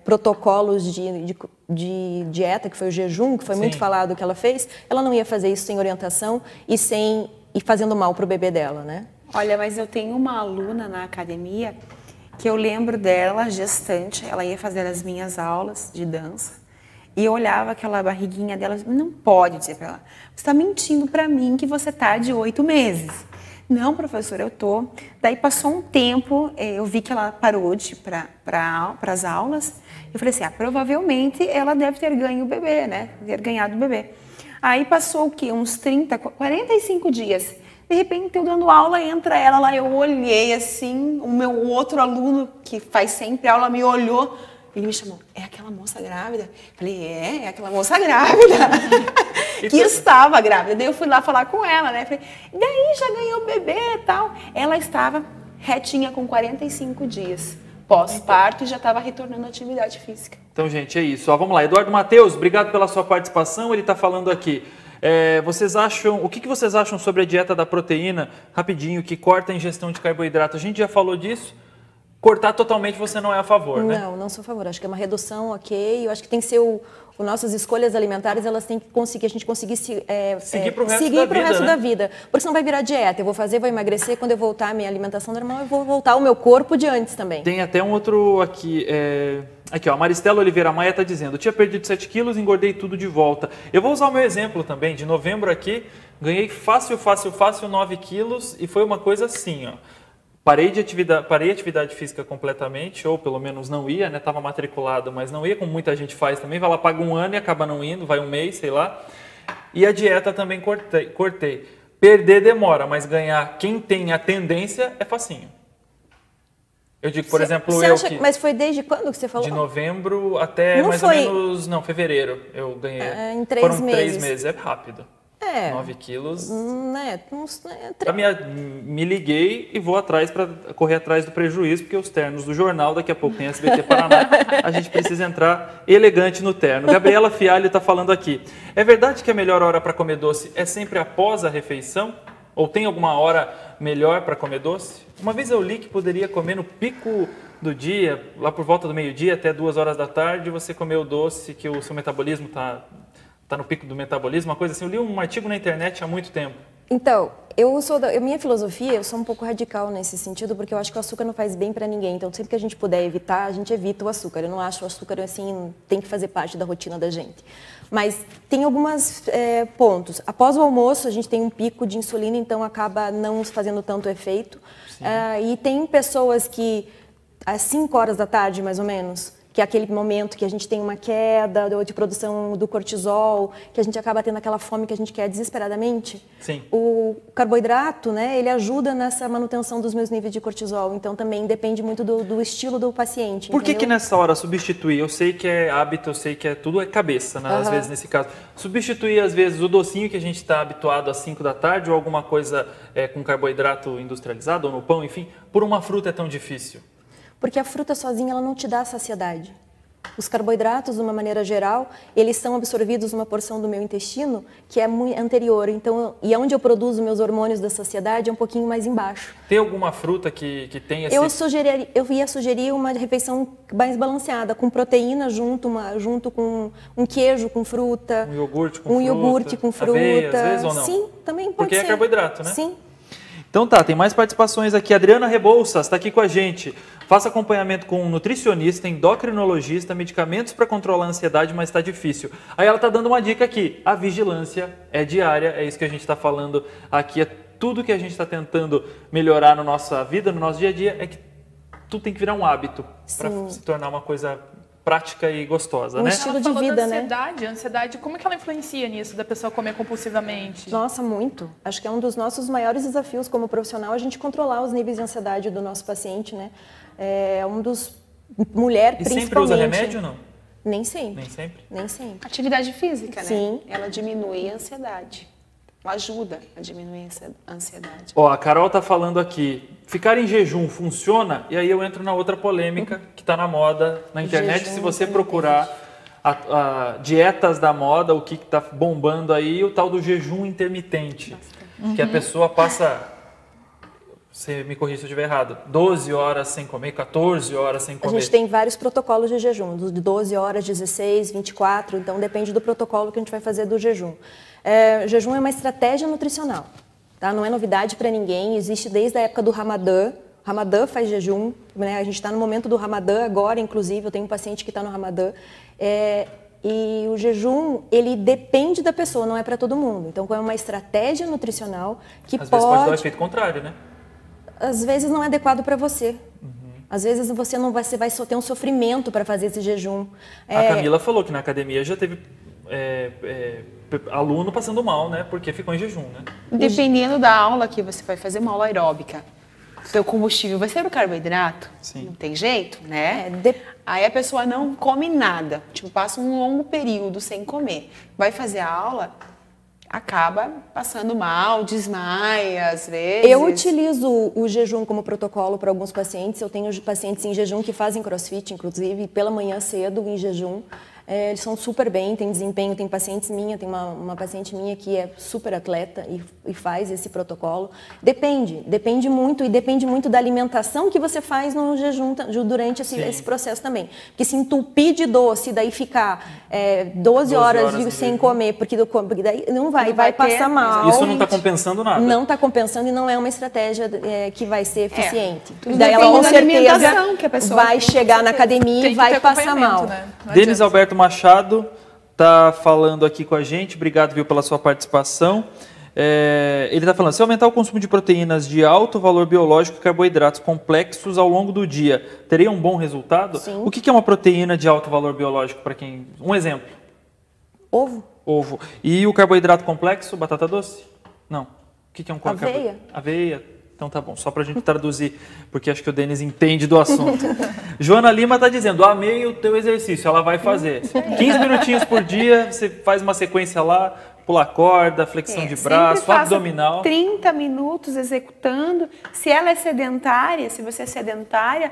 protocolos de dieta, que foi o jejum, que foi Sim. muito falado que ela fez. Ela não ia fazer isso sem orientação e fazendo mal para o bebê dela, né? Olha, mas eu tenho uma aluna na academia que eu lembro dela, gestante, ela ia fazer as minhas aulas de dança. E eu olhava aquela barriguinha dela, não pode dizer para ela, você está mentindo para mim que você está de 8 meses. Não, professora, eu tô. Daí passou um tempo, eu vi que ela parou de ir para as aulas. Eu falei assim, provavelmente ela deve ter ganho o bebê, né? Ter ganhado o bebê. Aí passou o quê? Uns 30, 45 dias. De repente, eu dando aula, entra ela lá, eu olhei assim, o meu outro aluno, que faz sempre aula, me olhou. Ele me chamou, é aquela moça grávida? Eu falei, é aquela moça grávida. Que estava grávida. Daí eu fui lá falar com ela, né? Falei, daí já ganhou o bebê e tal. Ela estava retinha com 45 dias. Pós-parto e já estava retornando à atividade física. Então, gente, é isso. Ó, vamos lá. Eduardo Matheus, obrigado pela sua participação. Ele está falando aqui. O que vocês acham sobre a dieta da proteína, rapidinho, que corta a ingestão de carboidrato? A gente já falou disso. Cortar totalmente você não é a favor, né? Não sou a favor. Acho que é uma redução, ok. Eu acho que tem que ser nossas escolhas alimentares, elas têm que conseguir, a gente conseguir seguir pro resto da vida. Porque senão vai virar dieta. Eu vou emagrecer, quando eu voltar à minha alimentação normal, eu vou voltar ao meu corpo de antes também. Tem até um outro aqui, Aqui, ó, a Maristela Oliveira Maia está dizendo, tinha perdido 7 quilos, engordei tudo de volta. Eu vou usar o meu exemplo também, de novembro aqui, ganhei fácil 9 quilos e foi uma coisa assim, ó. Parei atividade física completamente, ou pelo menos não ia, né? Estava matriculado, mas não ia, como muita gente faz também. Vai lá, paga um ano e acaba não indo, vai um mês, sei lá. E a dieta também cortei. Perder demora, mas ganhar, quem tem a tendência, é facinho. Eu digo, por exemplo, Mas foi desde quando que você falou? De novembro até ou menos, fevereiro. Eu ganhei. Em 3 Foram meses. 3 meses, é rápido. 9 quilos. Me liguei e vou correr atrás do prejuízo, porque os ternos do jornal, daqui a pouco tem SBT Paraná, a gente precisa entrar elegante no terno. Gabriela Fialho está falando aqui. É verdade que a melhor hora para comer doce é sempre após a refeição? Ou tem alguma hora melhor para comer doce? Uma vez eu li que poderia comer no pico do dia, lá por volta do meio-dia até 2 horas da tarde, você comer o doce, que o seu metabolismo está no pico do metabolismo, uma coisa assim. Eu li um artigo na internet há muito tempo. Então, minha filosofia, eu sou um pouco radical nesse sentido, porque eu acho que o açúcar não faz bem para ninguém. Então, sempre que a gente puder evitar, a gente evita o açúcar. Eu não acho o açúcar, assim, tem que fazer parte da rotina da gente. Mas tem alguns pontos. Após o almoço, a gente tem um pico de insulina, então acaba não fazendo tanto efeito. E tem pessoas que, às 5 horas da tarde, mais ou menos, que é aquele momento que a gente tem uma queda de produção do cortisol, que a gente acaba tendo aquela fome que a gente quer desesperadamente. Sim. O carboidrato, né, ele ajuda nessa manutenção dos meus níveis de cortisol, então também depende muito do estilo do paciente. Por que entendeu? nessa hora substituir? Eu sei que é hábito, eu sei que tudo é cabeça, né, às vezes nesse caso. Substituir às vezes o docinho que a gente está habituado às 5 da tarde ou alguma coisa com carboidrato industrializado ou no pão, enfim, por uma fruta é tão difícil? Porque a fruta sozinha ela não te dá saciedade. Os carboidratos, de uma maneira geral, eles são absorvidos numa porção do meu intestino que é muito anterior. Então, e onde eu produzo meus hormônios da saciedade é um pouquinho mais embaixo. Tem alguma fruta que tem esse... Eu ia sugerir uma refeição mais balanceada, com proteína junto com um queijo com fruta. Um iogurte com um fruta. Iogurte com fruta. Aveia, às vezes, ou não? Sim, também pode Porque ser. é carboidrato, né? Sim. Então tá, tem mais participações aqui. Adriana Rebouças está aqui com a gente. Faça acompanhamento com um nutricionista, endocrinologista, medicamentos para controlar a ansiedade, mas está difícil. Aí ela está dando uma dica aqui. A vigilância é diária, é isso que a gente está falando aqui. É tudo que a gente está tentando melhorar na nossa vida, no nosso dia a dia, é que tudo tem que virar um hábito para se tornar uma coisa prática e gostosa, né? Estilo Ela de falou vida, da né? ansiedade, como é que ela influencia nisso, da pessoa comer compulsivamente? Nossa, muito. Acho que é um dos nossos maiores desafios como profissional, a gente controlar os níveis de ansiedade do nosso paciente, né? É um dos... Mulher, E principalmente. sempre usa remédio ou não? Nem sempre. Nem sempre? Nem sempre. Atividade física, né? Sim. Ela diminui a ansiedade. Ela ajuda a diminuir a ansiedade. Ó, a Carol tá falando aqui, ficar em jejum funciona? E aí eu entro na outra polêmica que está na moda na internet. Jejum Se você procurar a dietas da moda, o que está bombando aí, o tal do jejum intermitente. Que a pessoa passa, você me corrija se eu estiver errado, 12 horas sem comer, 14 horas sem A comer. gente tem vários protocolos de jejum, de 12 horas, 16, 24, então depende do protocolo que a gente vai fazer do jejum. Jejum é uma estratégia nutricional, tá? Não é novidade para ninguém, existe desde a época do Ramadã. Ramadã faz jejum, né? A gente está no momento do Ramadã agora, inclusive, eu tenho um paciente que está no Ramadã. E o jejum, ele depende da pessoa, não é para todo mundo. Então, é uma estratégia nutricional que Às vezes pode dar o efeito contrário, né? Às vezes não é adequado para você. Às vezes você vai só ter um sofrimento para fazer esse jejum. A Camila falou que na academia já teve aluno passando mal, né? Porque ficou em jejum, né? Dependendo da aula que você vai fazer, uma aula aeróbica, seu combustível vai ser o carboidrato? Sim. Não tem jeito, né? Aí a pessoa não come nada, tipo, passa um longo período sem comer. Vai fazer a aula, acaba passando mal, desmaia às vezes. Eu utilizo o jejum como protocolo para alguns pacientes. Eu tenho pacientes em jejum que fazem crossfit, inclusive, pela manhã cedo, em jejum. Eles são super bem, tem desempenho, tem pacientes minha, tem uma paciente minha que é super atleta e faz esse protocolo. Depende muito e depende muito da alimentação que você faz no jejum durante esse processo também. Porque se entupir de doce, daí ficar 12 horas sem comer, porque daí não vai passar mal. Isso não está compensando nada. Não está compensando e não é uma estratégia que vai ser eficiente. Tudo Daí ela depende com da alimentação certeza que a pessoa vai chegar na academia Tem e que vai ter passar acompanhamento, mal. né? Não Denis adianta. Alberto Machado está falando aqui com a gente. Obrigado, viu, pela sua participação. Ele está falando, se aumentar o consumo de proteínas de alto valor biológico e carboidratos complexos ao longo do dia, teria um bom resultado? Sim. O que é uma proteína de alto valor biológico para quem... Um exemplo. Ovo. Ovo. E o carboidrato complexo, batata doce? Não. O que é um Aveia. Aveia. Então tá bom, só para a gente traduzir, porque acho que o Denis entende do assunto. Joana Lima está dizendo, amei o teu exercício, ela vai fazer. 15 minutinhos por dia, você faz uma sequência lá, pula corda, flexão de braço, abdominal. 30 minutos executando. Se ela é sedentária, se você é sedentária,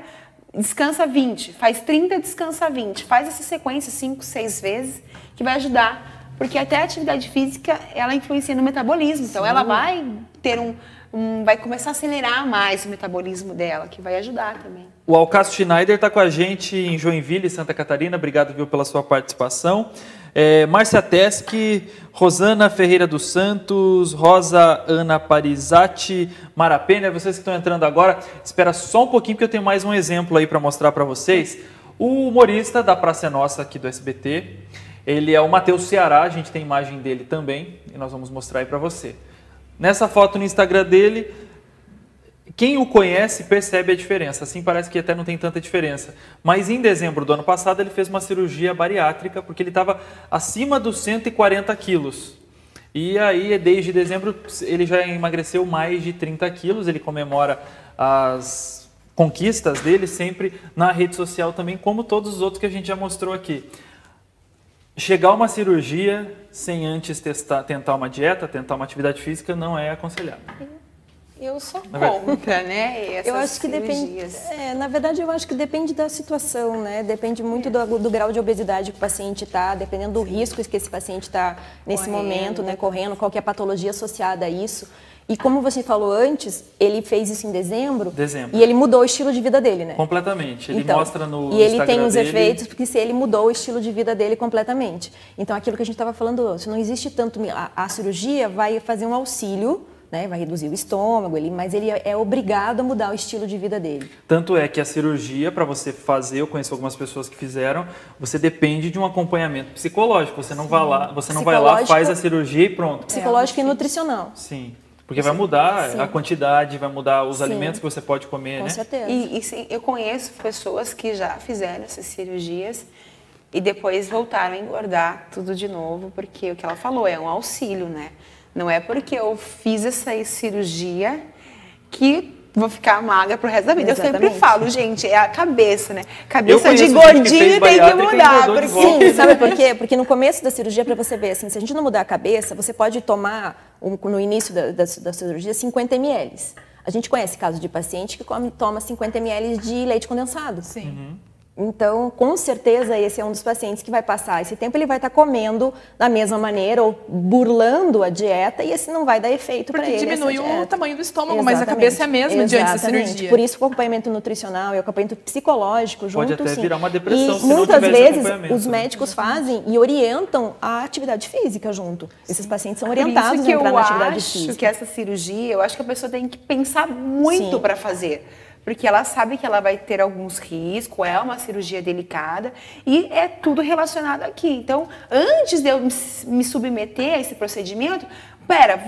descansa 20, faz 30, descansa 20. Faz essa sequência 5, 6 vezes, que vai ajudar. Porque até a atividade física, ela influencia no metabolismo. Então, ela vai ter vai começar a acelerar mais o metabolismo dela, que vai ajudar também. O Alcácio Schneider está com a gente em Joinville, Santa Catarina. Obrigado, viu, pela sua participação. Márcia Teschi, Rosana Ferreira dos Santos, Rosa Ana Parizati, Marapena, vocês que estão entrando agora, espera só um pouquinho, porque eu tenho mais um exemplo aí para mostrar para vocês. O humorista da Praça é Nossa aqui do SBT, ele é o Matheus Ceará, a gente tem imagem dele também, e nós vamos mostrar aí para você. Nessa foto no Instagram dele, quem o conhece percebe a diferença, assim parece que até não tem tanta diferença. Mas em dezembro do ano passado ele fez uma cirurgia bariátrica porque ele estava acima dos 140 quilos. E aí desde dezembro ele já emagreceu mais de 30 quilos, ele comemora as conquistas dele sempre na rede social também, como todos os outros que a gente já mostrou aqui. Chegar a uma cirurgia sem antes tentar uma dieta, tentar uma atividade física não é aconselhável. Eu sou contra, né? Essas eu acho que cirurgias. depende. Na verdade, eu acho que depende da situação, né? Depende muito do grau de obesidade que o paciente está, dependendo do risco que esse paciente está nesse momento, né? Correndo, qual que é a patologia associada a isso. E como você falou antes, ele fez isso em dezembro. E ele mudou o estilo de vida dele, né? Completamente. Ele então, mostra no E ele Instagram tem os dele... efeitos, porque se ele mudou o estilo de vida dele completamente. Então, aquilo que a gente estava falando, se não existe tanto... A cirurgia vai fazer um auxílio, né? Vai reduzir o estômago, mas ele é obrigado a mudar o estilo de vida dele. Tanto é que a cirurgia, para você fazer, eu conheço algumas pessoas que fizeram, você depende de um acompanhamento psicológico. Você não vai lá, faz a cirurgia e pronto. Psicológico e nutricional. Sim. Porque vai mudar a quantidade, vai mudar os alimentos que você pode comer, Com né? certeza. E sim, eu conheço pessoas que já fizeram essas cirurgias e depois voltaram a engordar tudo de novo, porque o que ela falou é um auxílio, né? Não é porque eu fiz essa cirurgia que vou ficar magra pro resto da vida. Exatamente. Eu sempre falo, gente, é a cabeça, né? Cabeça de gente que gordinho fez tem que bariátrica e mudar. engordou de Porque... Sim, sabe por quê? Porque no começo da cirurgia, para você ver, assim, se a gente não mudar a cabeça, você pode tomar, no início da cirurgia, 50 ml. A gente conhece casos de paciente que toma 50 ml de leite condensado. Sim. Uhum. Então, com certeza, esse é um dos pacientes que vai passar esse tempo, ele vai estar comendo da mesma maneira ou burlando a dieta e esse não vai dar efeito para ele. Porque diminui o tamanho do estômago, Exatamente. mas a cabeça é a mesma diante da cirurgia. Por isso o acompanhamento nutricional e o acompanhamento psicológico junto, Pode até sim. virar uma depressão e se não muitas tiver esse vezes acompanhamento, os médicos fazem e orientam a atividade física junto. Esses pacientes são orientados a entrar na atividade física. Eu acho que essa cirurgia, eu acho que a pessoa tem que pensar muito para fazer. Porque ela sabe que ela vai ter alguns riscos, é uma cirurgia delicada e é tudo relacionado aqui. Então, antes de eu me submeter a esse procedimento,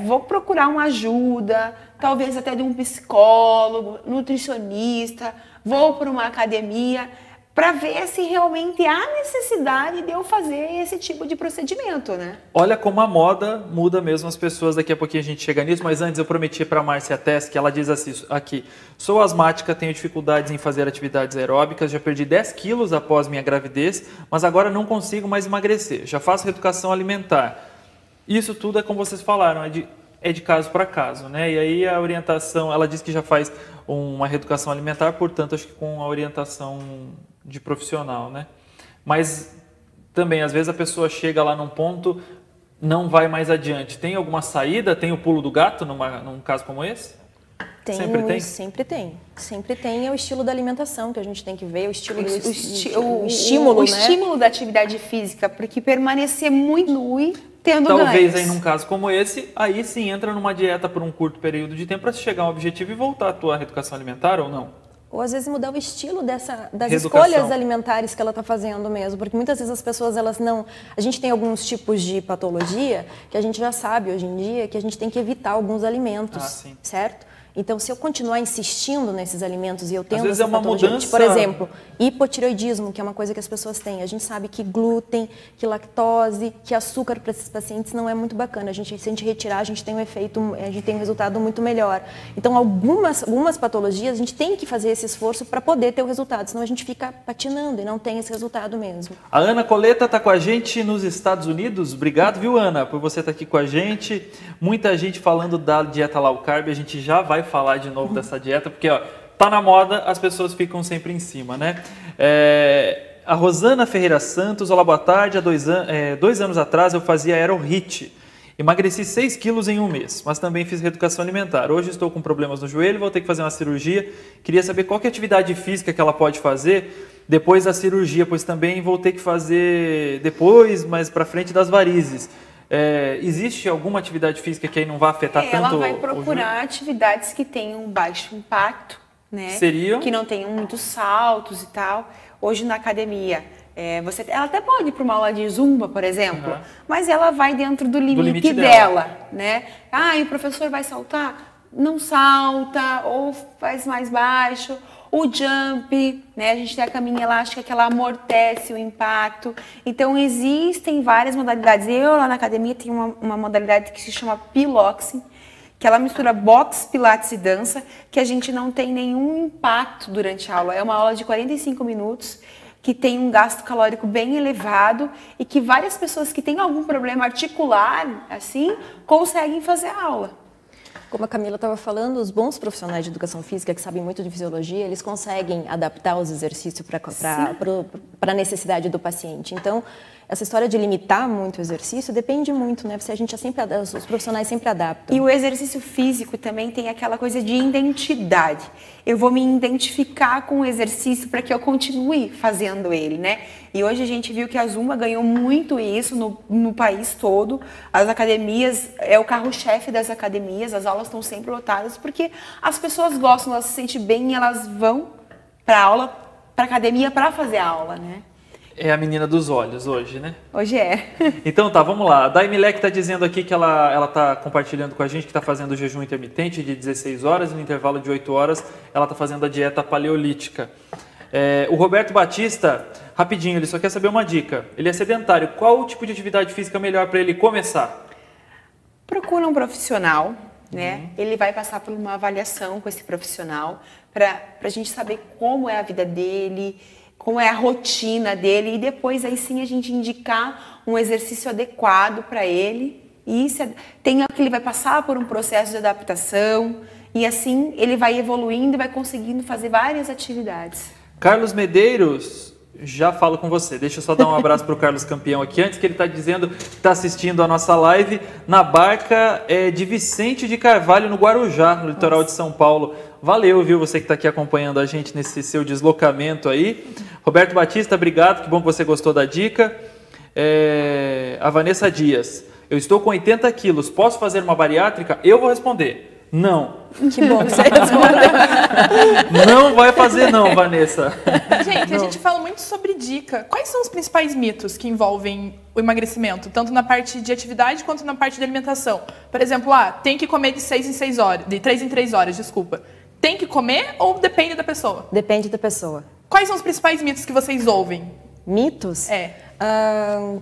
vou procurar uma ajuda, talvez até de um psicólogo, nutricionista, vou para uma academia, para ver se realmente há necessidade de eu fazer esse tipo de procedimento, né? Olha como a moda muda mesmo as pessoas, daqui a pouquinho a gente chega nisso, mas antes eu prometi para a Márcia Tess, que ela diz assim, aqui, sou asmática, tenho dificuldades em fazer atividades aeróbicas, já perdi 10 quilos após minha gravidez, mas agora não consigo mais emagrecer, já faço reeducação alimentar. Isso tudo é como vocês falaram, é de caso para caso, né? E aí a orientação, ela diz que já faz uma reeducação alimentar, portanto, acho que com a orientação de profissional, né? Mas também, às vezes a pessoa chega lá num ponto, não vai mais adiante. Tem alguma saída? Tem o pulo do gato num caso como esse? Tem, sempre tem? Sempre tem. Sempre tem. É o estilo da alimentação que a gente tem que ver, o estilo do o estímulo, o né? estímulo da atividade física, porque permanecer muito tendo Talvez ganhos. aí num caso como esse, aí sim entra numa dieta por um curto período de tempo para chegar a um objetivo e voltar à tua reeducação alimentar ou não? Ou às vezes mudar o estilo das Reeducação. escolhas alimentares que ela está fazendo mesmo, porque muitas vezes as pessoas elas não, a gente tem alguns tipos de patologia que a gente já sabe hoje em dia que a gente tem que evitar alguns alimentos, certo? Então, se eu continuar insistindo nesses alimentos e eu tendo essa patologia, tipo, por exemplo, hipotireoidismo, que é uma coisa que as pessoas têm, a gente sabe que glúten, que lactose, que açúcar para esses pacientes não é muito bacana. Se a gente retirar, a gente tem um efeito, a gente tem um resultado muito melhor. Então, algumas patologias, a gente tem que fazer esse esforço para poder ter o resultado, senão a gente fica patinando e não tem esse resultado mesmo. A Ana Coleta está com a gente nos Estados Unidos. Obrigado, viu, Ana, por você estar aqui com a gente. Muita gente falando da dieta low carb, a gente já vai falar de novo dessa dieta, porque ó, tá na moda, as pessoas ficam sempre em cima, né? A Rosana Ferreira Santos, olá, boa tarde. Há 2 anos atrás eu fazia AeroHit. Emagreci 6 quilos em um mês, mas também fiz reeducação alimentar. Hoje estou com problemas no joelho, vou ter que fazer uma cirurgia. Queria saber qual que é a atividade física que ela pode fazer depois da cirurgia, pois também vou ter que fazer depois, mais para frente das varizes. Existe alguma atividade física que aí não vai afetar tanto? Ela vai procurar atividades que tenham baixo impacto, né? Seriam? Que não tenham muitos saltos e tal. Hoje na academia, ela até pode ir para uma aula de zumba, por exemplo, mas ela vai dentro do limite dela, né? E o professor vai saltar? não salta ou faz mais baixo. O jump, né? A gente tem a caminha elástica que ela amortece o impacto. Então, existem várias modalidades. Eu, lá na academia, tenho uma modalidade que se chama piloxing, que ela mistura boxe, pilates e dança, que a gente não tem nenhum impacto durante a aula. É uma aula de 45 minutos, que tem um gasto calórico bem elevado e que várias pessoas que têm algum problema articular, assim, conseguem fazer a aula. Como a Camila estava falando, os bons profissionais de educação física que sabem muito de fisiologia, eles conseguem adaptar os exercícios para a necessidade do paciente. Então, essa história de limitar muito o exercício depende muito, né? Se a gente os profissionais sempre adaptam. E o exercício físico também tem aquela coisa de identidade. Eu vou me identificar com o exercício para que eu continue fazendo ele, né? E hoje a gente viu que a Zumba ganhou muito isso no país todo. As academias, é o carro-chefe das academias, as aulas estão sempre lotadas porque as pessoas gostam, elas se sentem bem e elas vão para aula, para academia para fazer a aula, né? É a menina dos olhos hoje, né? Hoje é. Então tá, vamos lá. A Daimilek está dizendo aqui que ela está compartilhando com a gente que está fazendo o jejum intermitente de 16 horas e no intervalo de 8 horas ela está fazendo a dieta paleolítica. O Roberto Batista, rapidinho, ele só quer saber uma dica. Ele é sedentário. Qual o tipo de atividade física melhor para ele começar? Procura um profissional, né? Ele vai passar por uma avaliação com esse profissional para a gente saber como é a vida dele, como é a rotina dele e depois aí sim a gente indicar um exercício adequado para ele e tem que ele vai passar por um processo de adaptação e assim ele vai evoluindo e vai conseguindo fazer várias atividades. Carlos Medeiros, já falo com você. Deixa eu só dar um abraço para o Carlos Campeão aqui antes, que ele está dizendo que está assistindo a nossa live na barca de Vicente de Carvalho, no Guarujá, no litoral de São Paulo. Valeu, viu, você que está aqui acompanhando a gente nesse seu deslocamento aí. Roberto Batista, obrigado, que bom que você gostou da dica. A Vanessa Dias, eu estou com 80 quilos, posso fazer uma bariátrica? Eu vou responder, não. Que bom que você respondeu. Não vai fazer não, Vanessa. Gente, a gente fala muito sobre dica. Quais são os principais mitos que envolvem o emagrecimento? Tanto na parte de atividade quanto na parte de alimentação. Por exemplo, tem que comer de 6 em 6 horas, de 3 em 3 horas, desculpa. Tem que comer ou depende da pessoa? Depende da pessoa. Quais são os principais mitos que vocês ouvem? Mitos?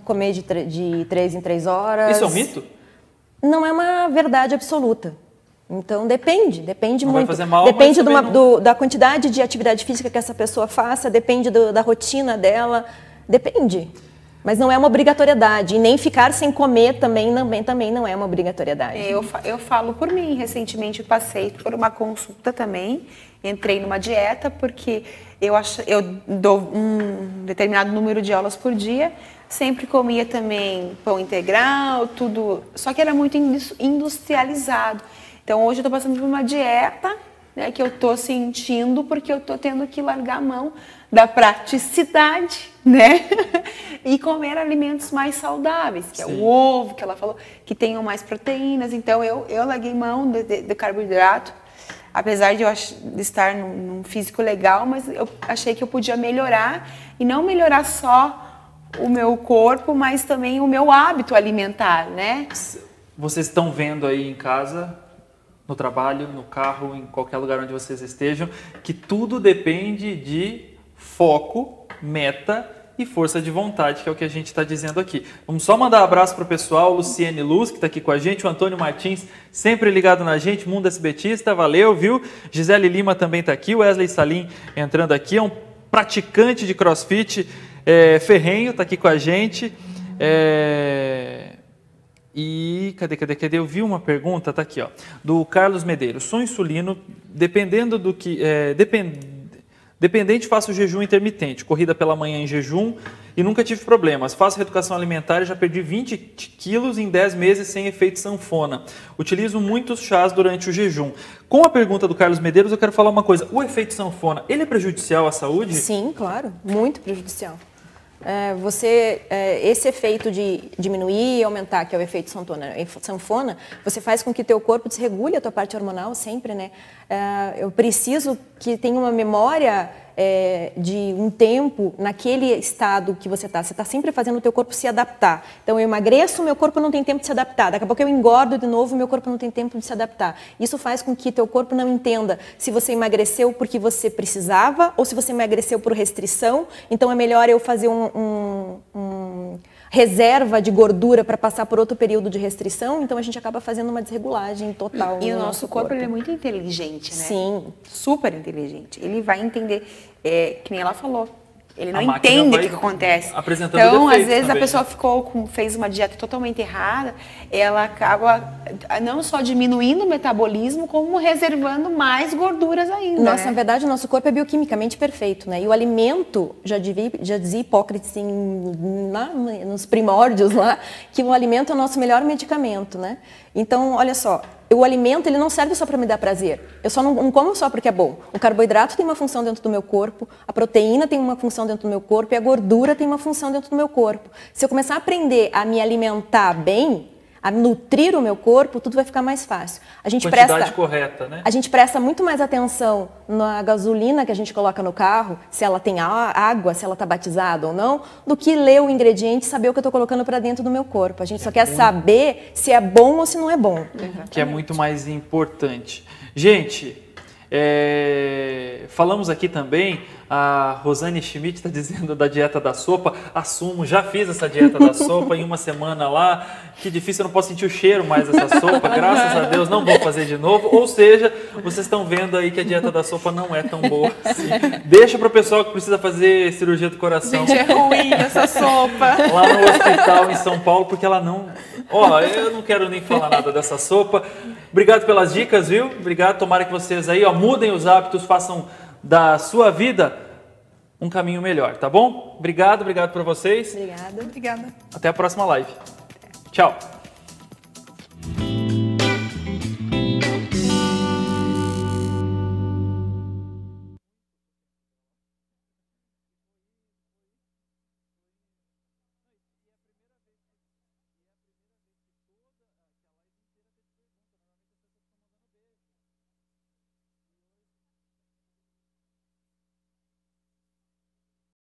Comer de 3 em 3 horas. Isso é um mito? Não é uma verdade absoluta. Então depende não muito. Vai fazer mal, depende da quantidade de atividade física que essa pessoa faça, depende da rotina dela, depende. Mas não é uma obrigatoriedade. E nem ficar sem comer também não é uma obrigatoriedade. Eu falo por mim. Recentemente eu passei por uma consulta também. Entrei numa dieta porque eu dou um determinado número de aulas por dia. Sempre comia também pão integral, tudo. Só que era muito industrializado. Então hoje eu estou passando por uma dieta, né, que eu estou sentindo porque eu estou tendo que largar a mão da praticidade, né? E comer alimentos mais saudáveis, que Sim. é o ovo, que ela falou, que tenham mais proteínas. Então eu larguei mão do carboidrato, apesar de eu estar num físico legal, mas eu achei que eu podia melhorar, e não melhorar só o meu corpo, mas também o meu hábito alimentar, né? Vocês estão vendo aí em casa, no trabalho, no carro, em qualquer lugar onde vocês estejam, que tudo depende de foco, meta e força de vontade, que é o que a gente está dizendo aqui. Vamos só mandar um abraço para o pessoal, Luciene Luz, que está aqui com a gente, o Antônio Martins, sempre ligado na gente, Mundo SBTista, valeu, viu? Gisele Lima também está aqui, Wesley Salim entrando aqui, é um praticante de crossfit, ferrenho, está aqui com a gente. E cadê? Eu vi uma pergunta, tá aqui, ó, do Carlos Medeiros. Sou insulino, dependendo do que... Dependente, faço jejum intermitente, corrida pela manhã em jejum e nunca tive problemas. Faço reeducação alimentar e já perdi 20 quilos em 10 meses sem efeito sanfona. Utilizo muitos chás durante o jejum. Com a pergunta do Carlos Medeiros, eu quero falar uma coisa. O efeito sanfona, ele é prejudicial à saúde? Sim, claro, muito prejudicial. Esse efeito de diminuir e aumentar, que é o efeito sanfona, você faz com que teu corpo desregule a tua parte hormonal sempre, né? Eu preciso que tenha uma memória de um tempo naquele estado que você está sempre fazendo o teu corpo se adaptar. Então eu emagreço, meu corpo não tem tempo de se adaptar. Daqui a pouco eu engordo de novo, meu corpo não tem tempo de se adaptar. Isso faz com que teu corpo não entenda se você emagreceu porque você precisava ou se você emagreceu por restrição. Então é melhor eu fazer reserva de gordura para passar por outro período de restrição. Então a gente acaba fazendo uma desregulagem total. E o nosso corpo ele é muito inteligente, né? Sim. Super inteligente. Ele vai entender, que nem ela falou. Ele não A máquina entende o vai que acontece. apresentando Então, às defeitos vezes, também. a pessoa fez uma dieta totalmente errada, ela acaba não só diminuindo o metabolismo, como reservando mais gorduras ainda. Nossa, né? na verdade, o nosso corpo é bioquimicamente perfeito, né? E o alimento, já dizia Hipócrates nos primórdios lá, que o alimento é o nosso melhor medicamento, né? Então, olha só, o alimento ele não serve só para me dar prazer. Eu só não como só porque é bom. O carboidrato tem uma função dentro do meu corpo, a proteína tem uma função dentro do meu corpo e a gordura tem uma função dentro do meu corpo. Se eu começar a aprender a me alimentar bem, a nutrir o meu corpo, tudo vai ficar mais fácil. Quantidade correta, né? A gente presta muito mais atenção na gasolina que a gente coloca no carro, se ela tem água, se ela está batizada ou não, do que ler o ingrediente e saber o que eu estou colocando para dentro do meu corpo. A gente só quer saber se é bom ou se não é bom. Que é muito mais importante. Gente, falamos aqui também, a Rosane Schmidt está dizendo da dieta da sopa. Assumo, já fiz essa dieta da sopa em uma semana lá. Que difícil, eu não posso sentir o cheiro mais dessa sopa. Graças a Deus, não vou fazer de novo. Ou seja, vocês estão vendo aí que a dieta da sopa não é tão boa assim. Deixa para o pessoal que precisa fazer cirurgia do coração. Gente, é ruim essa sopa. Lá no hospital em São Paulo, porque ela não... Ó, eu não quero nem falar nada dessa sopa. Obrigado pelas dicas, viu? Obrigado, tomara que vocês aí, mudem os hábitos, façam da sua vida um caminho melhor, tá bom? Obrigado para vocês. Obrigada. Obrigada. Até a próxima live. Tchau.